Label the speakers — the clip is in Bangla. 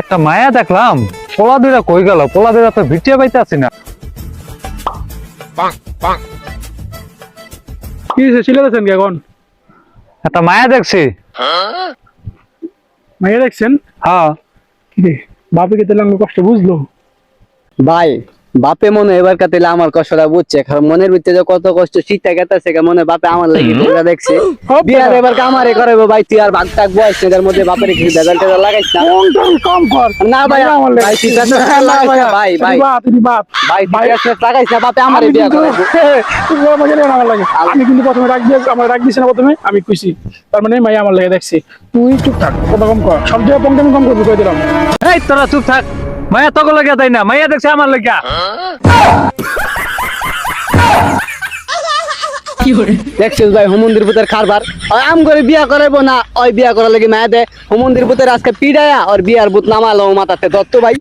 Speaker 1: একটা মায়া দেখলাম, পোলা দুইটা কই গেল? পোলা দুইটা তো ভিটিয়ে পাইতে আছি না।
Speaker 2: কি হয়েছে চিল্লাতেছেন কি এখন?
Speaker 1: একটা মায়া দেখছি।
Speaker 2: মাইয়া দেখছেন?
Speaker 1: হ্যাঁ,
Speaker 2: কি বাপে কে তেলে আমার কষ্ট বুঝলো?
Speaker 3: ভাই বাপে মনে এবার কাতিলে আমার কষ্টটা বুঝছে, কারণ মনের ভিতরে যে কত কষ্ট শীতটা গেতেছে, মনে মনে আমার লাগি তোরা দেখছে বিয়ার এবার কামারে করাবো। ভাই তুই আর ভাগ থাক বয়স এদের মধ্যে বাপের কিছু বেজাল টেজাল লাগাইছ না।
Speaker 2: কম কর
Speaker 3: না ভাই
Speaker 2: আমার
Speaker 3: ভাই ঠিক আছে লাগাইছ না ভাই ভাই
Speaker 2: তুমি বাপ
Speaker 3: ভাই ঠিক আছে লাগাইছ না, বাপে আমারে বিয়া করাইবো।
Speaker 2: তুমি আমাকে না আমার লাগে। আমি কিন্তু প্রথমে রাগ দিয়ে আমার রাগ দিছি না, প্রথমে আমি খুশি। তার মানে মাইয়া আমার লাগে দেখছি। তুই চুপ থাক, কথা কম কর, সব জায়গায় পংটামি কম করবি কই দিলাম।
Speaker 1: এই তোরা চুপ থাক। মায়া তোকে লাগিয়া তাই না, মাইয়া দেখছে আমার লাগিয়া।
Speaker 3: দেখছিস ভাই হুমন্দির পুতের কারবার, আম করে বিয়া করাইবো না, ওই বিয়া করার লাগি মায়া দে হুমন্দির পুতের আজকে পিড়ায়া আর বিয়ার বুত নামালো মাথাতে দত্ত ভাই।